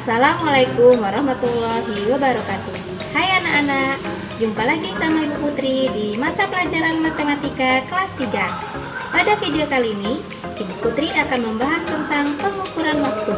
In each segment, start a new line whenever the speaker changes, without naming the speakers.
Assalamualaikum warahmatullahi wabarakatuh. Hai anak-anak, jumpa lagi sama Ibu Putri di mata pelajaran matematika kelas 3. Pada video kali ini, Ibu Putri akan membahas tentang pengukuran waktu.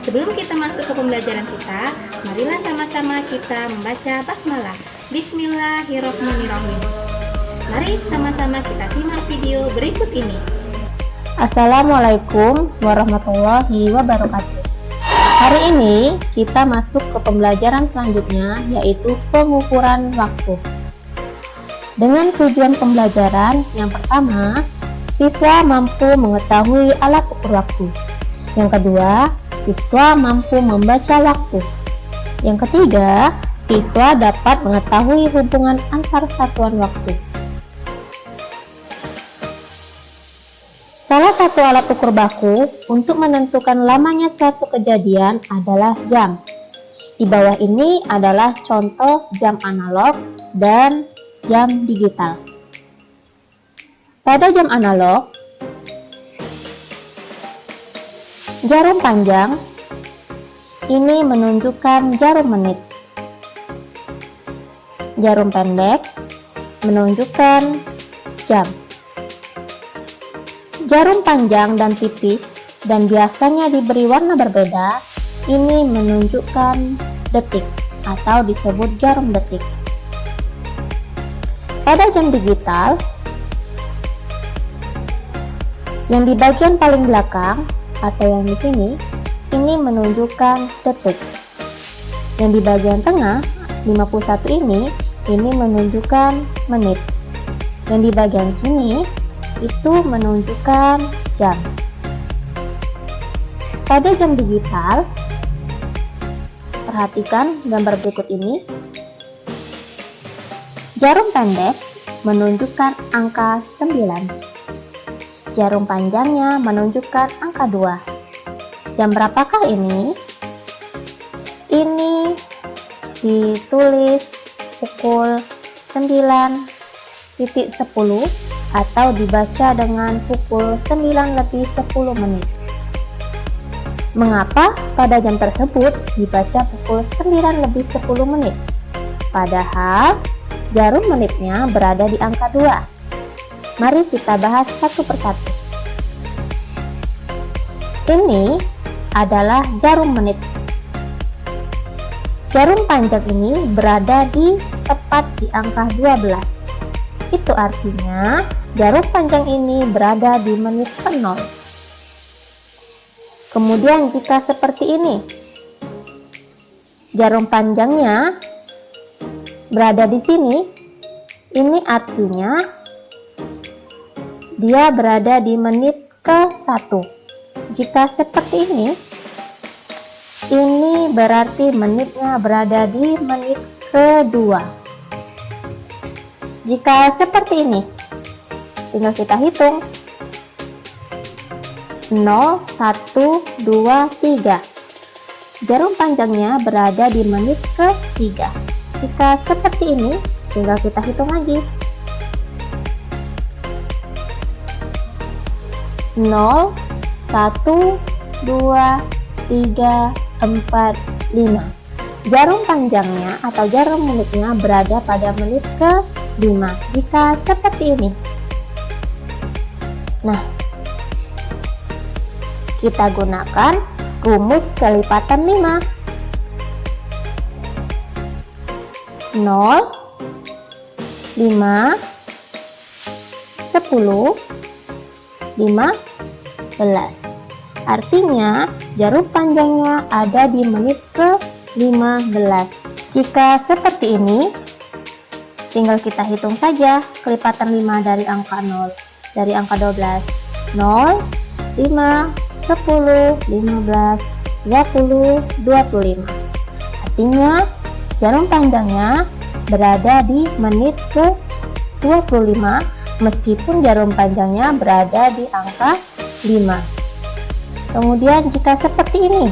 Sebelum kita masuk ke pembelajaran kita, marilah sama-sama kita membaca basmalah. Bismillahirrahmanirrahim. Mari sama-sama kita simak video berikut ini.
Assalamualaikum warahmatullahi wabarakatuh. Hari ini kita masuk ke pembelajaran selanjutnya, yaitu pengukuran waktu. Dengan tujuan pembelajaran, yang pertama, siswa mampu mengetahui alat ukur waktu. Yang kedua, siswa mampu membaca waktu. Yang ketiga, siswa dapat mengetahui hubungan antar satuan waktu. Salah satu alat ukur baku untuk menentukan lamanya suatu kejadian adalah jam. Di bawah ini adalah contoh jam analog dan jam digital. Pada jam analog, jarum panjang ini menunjukkan jarum menit. Jarum pendek menunjukkan jam. Jarum panjang dan tipis dan biasanya diberi warna berbeda, ini menunjukkan detik atau disebut jarum detik. Pada jam digital, yang di bagian paling belakang atau yang di sini, ini menunjukkan detik. Yang di bagian tengah, 51 ini menunjukkan menit. Yang di bagian sini, itu menunjukkan jam. Pada jam digital, perhatikan gambar berikut ini. Jarum pendek menunjukkan angka 9. Jarum panjangnya menunjukkan angka 2. Jam berapakah ini? Ini ditulis pukul 9.10 atau dibaca dengan pukul 9:10. Mengapa pada jam tersebut dibaca pukul 9:10? Padahal jarum menitnya berada di angka 2. Mari kita bahas satu persatu. Ini adalah jarum menit. Jarum panjang ini berada di tepat di angka 12. Itu artinya jarum panjang ini berada di menit ke-0. Kemudian jika seperti ini, jarum panjangnya berada di sini, ini artinya dia berada di menit ke-1. Jika seperti ini berarti menitnya berada di menit ke-2. Jika seperti ini, tinggal kita hitung 0, 1, 2, 3. Jarum panjangnya berada di menit ke-3. Jika seperti ini, tinggal kita hitung lagi 0, 1, 2, 3, 4, 5. Jarum panjangnya atau jarum menitnya berada pada menit ke-5 jika seperti ini. Nah, kita gunakan rumus kelipatan 5. 0, 5, 10, 15. Artinya jarum panjangnya ada di menit ke-15. Jika seperti ini, tinggal kita hitung saja kelipatan 5 dari angka 0, dari angka 12. 0, 5, 10, 15, 20, 25. Artinya jarum panjangnya berada di menit ke-25 meskipun jarum panjangnya berada di angka 5. Kemudian jika seperti ini,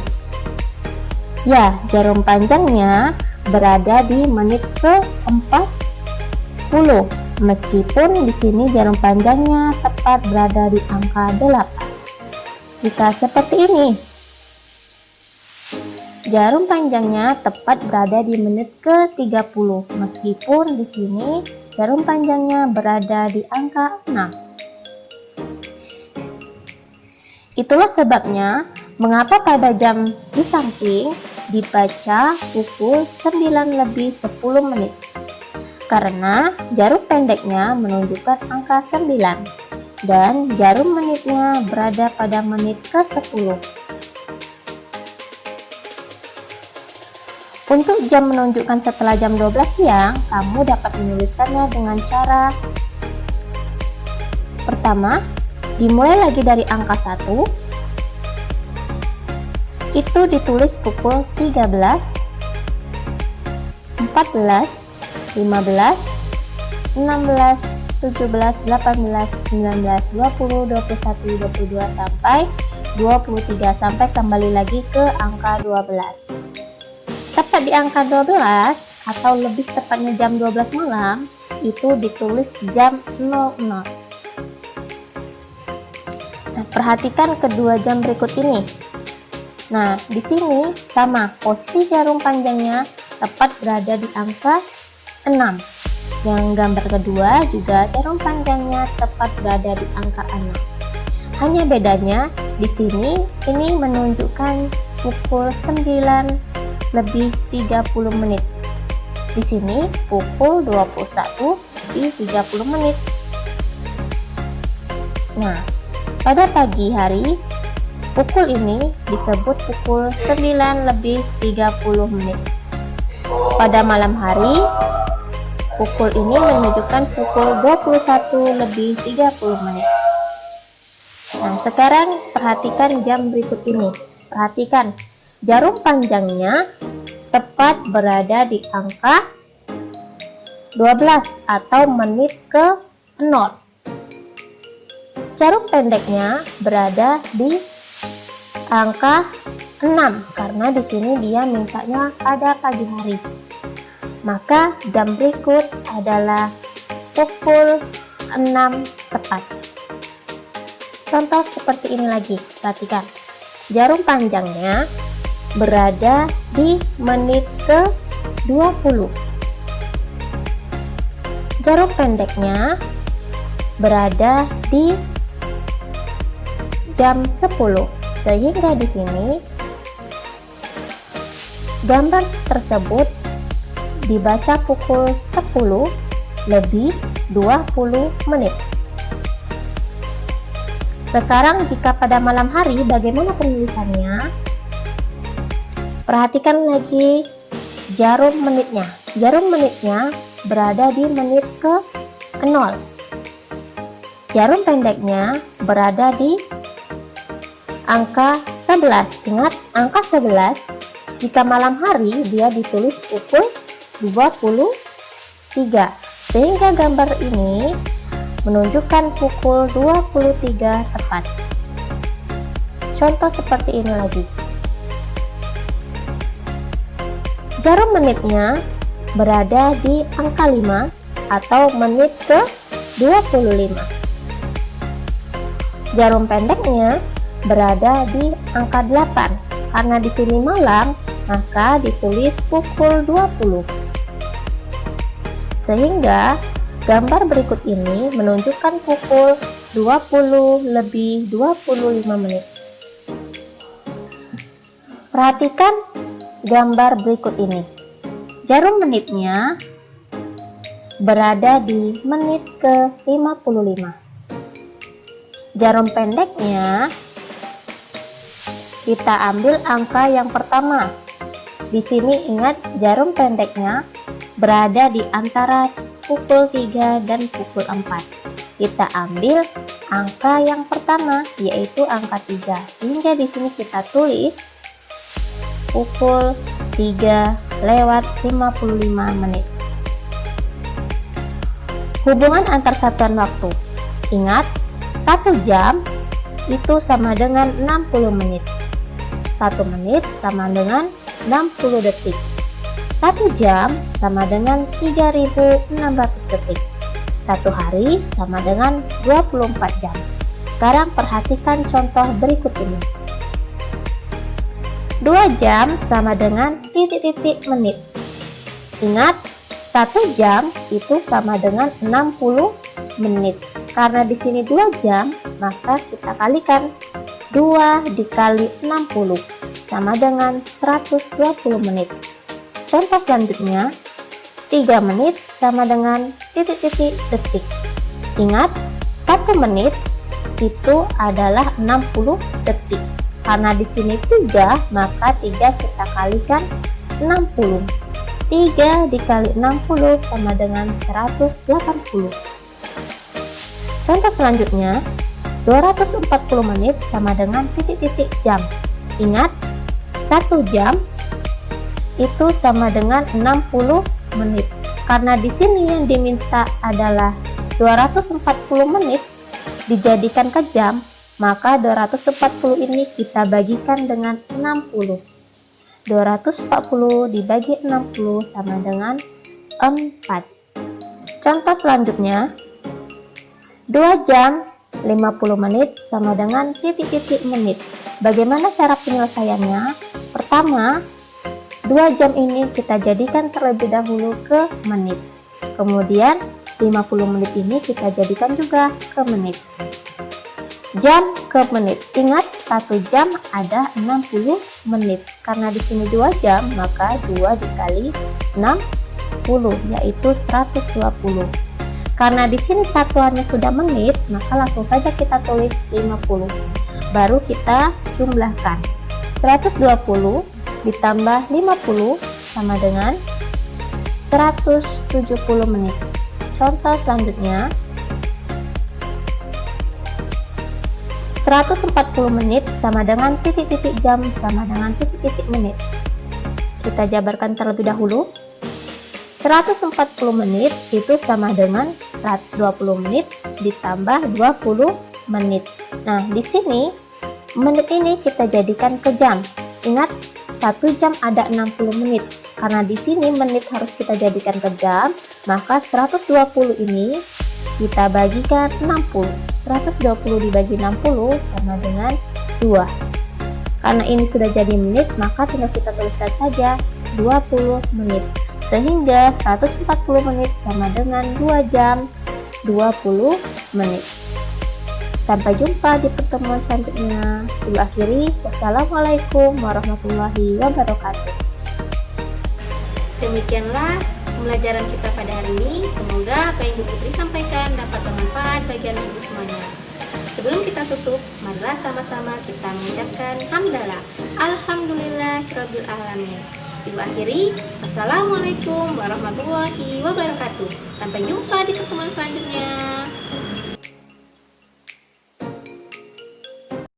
ya, jarum panjangnya berada di menit ke-40 meskipun di sini jarum panjangnya tepat berada di angka 8. Jika seperti ini, Jarum panjangnya tepat berada di menit ke-30, meskipun di sini jarum panjangnya berada di angka 6. Itulah sebabnya mengapa pada jam di samping dibaca pukul 9 lebih 10 menit. Karena jarum pendeknya menunjukkan angka 9 dan jarum menitnya berada pada menit ke-10. Untuk jam menunjukkan setelah jam 12 siang, kamu dapat menuliskannya dengan cara pertama, dimulai lagi dari angka 1, itu ditulis pukul 13, 14, 15, 16, 17, 18, 19, 20, 21, 22 sampai 23 sampai kembali lagi ke angka 12. Tepat di angka 12 atau lebih tepatnya jam 12 malam itu ditulis jam 00. Nah, perhatikan kedua jam berikut ini. Nah, di sini sama, posisi jarum panjangnya tepat berada di angka 6. Yang gambar kedua juga jarum panjangnya tepat berada di angka 6. Hanya bedanya di sini ini menunjukkan pukul 9 lebih 30 menit. Di sini pukul 21 di 30 menit. Nah, pada pagi hari pukul ini disebut pukul 9 lebih 30 menit. Pada malam hari pukul ini menunjukkan pukul 21 lebih 30 menit. Nah, sekarang perhatikan jam berikut ini. Perhatikan, jarum panjangnya tepat berada di angka 12 atau menit ke 0. Jarum pendeknya berada di angka 6 karena di sini dia mintanya pada pagi hari. Maka jam berikut adalah pukul 6 tepat. Contoh seperti ini lagi, perhatikan. Jarum panjangnya berada di menit ke-20. Jarum pendeknya berada di jam 10. Sehingga di sini gambar tersebut dibaca pukul 10 lebih 20 menit. Sekarang jika pada malam hari bagaimana penulisannya? Perhatikan lagi jarum menitnya. Jarum menitnya berada di menit ke-0. Jarum pendeknya berada di angka 11. Ingat, angka 11 jika malam hari dia ditulis pukul 23. Sehingga gambar ini menunjukkan pukul 23 tepat. Contoh seperti ini lagi. Jarum menitnya berada di angka 5 atau menit ke-25. Jarum pendeknya berada di angka 8. Karena di sini malam, maka ditulis pukul 20. Sehingga gambar berikut ini menunjukkan pukul 20 lebih 25 menit. Perhatikan gambar berikut ini. Jarum menitnya berada di menit ke-55. Jarum pendeknya kita ambil angka yang pertama. Di sini ingat jarum pendeknya berada di antara pukul 3 dan pukul 4. Kita ambil angka yang pertama yaitu angka 3. Sehingga di sini kita tulis pukul 3 lewat 55 menit. Hubungan antar satuan waktu. Ingat, 1 jam itu sama dengan 60 menit. 1 menit sama dengan 60 detik. 1 jam sama dengan 3.600 detik. 1 hari sama dengan 24 jam. Sekarang perhatikan contoh berikut ini. 2 2 jam sama dengan titik-titik menit. Ingat, 1 jam itu sama dengan 60 menit. Karena di sini 2 jam, maka kita kalikan 2 dikali 60 sama dengan 120 menit. Contoh selanjutnya, 3 menit sama dengan titik-titik detik. Ingat, 1 menit itu adalah 60 detik. Karena di sini 3, maka 3 kita kalikan 60. 3 dikali 60 sama dengan 180. Contoh selanjutnya, 240 menit sama dengan titik-titik jam. Ingat, 1 jam itu sama dengan 60 menit. Karena di sini yang diminta adalah 240 menit dijadikan ke jam, maka 240 ini kita bagikan dengan 60. 240 dibagi 60 sama dengan 4. Contoh selanjutnya, 2 jam 50 menit sama dengan titik-titik menit. Bagaimana cara penyelesaiannya? Pertama, 2 jam ini kita jadikan terlebih dahulu ke menit. Kemudian 50 menit ini kita jadikan juga ke menit. Jam ke menit. Ingat, 1 jam ada 60 menit. Karena di sini 2 jam, maka 2 dikali 60 yaitu 120. Karena di sini satuannya sudah menit, maka langsung saja kita tulis 50. Baru kita jumlahkan. 120 ditambah 50 sama dengan 170 menit. Contoh selanjutnya, 140 menit sama dengan titik-titik jam sama dengan titik-titik menit. Kita jabarkan terlebih dahulu. 140 menit itu sama dengan 120 menit ditambah 20 menit. Nah, di sini menit ini kita jadikan ke jam. Ingat, 1 jam ada 60 menit. Karena di sini menit harus kita jadikan ke jam, maka 120 ini kita bagikan 60. 120 dibagi 60 sama dengan 2. Karena ini sudah jadi menit, maka tinggal kita tuliskan saja 20 menit. Sehingga 140 menit sama dengan 2 jam 20 menit. Sampai jumpa di pertemuan selanjutnya. Ibu akhiri, wassalamualaikum warahmatullahi wabarakatuh.
Demikianlah pembelajaran kita pada hari ini. Semoga apa yang Ibu Putri sampaikan dapat bermanfaat bagi Ibu semuanya. Sebelum kita tutup, marilah sama-sama kita mengucapkan hamdalah. Alhamdulillahirabbil alamin. Ibu akhiri, wassalamualaikum warahmatullahi wabarakatuh. Sampai jumpa di pertemuan selanjutnya.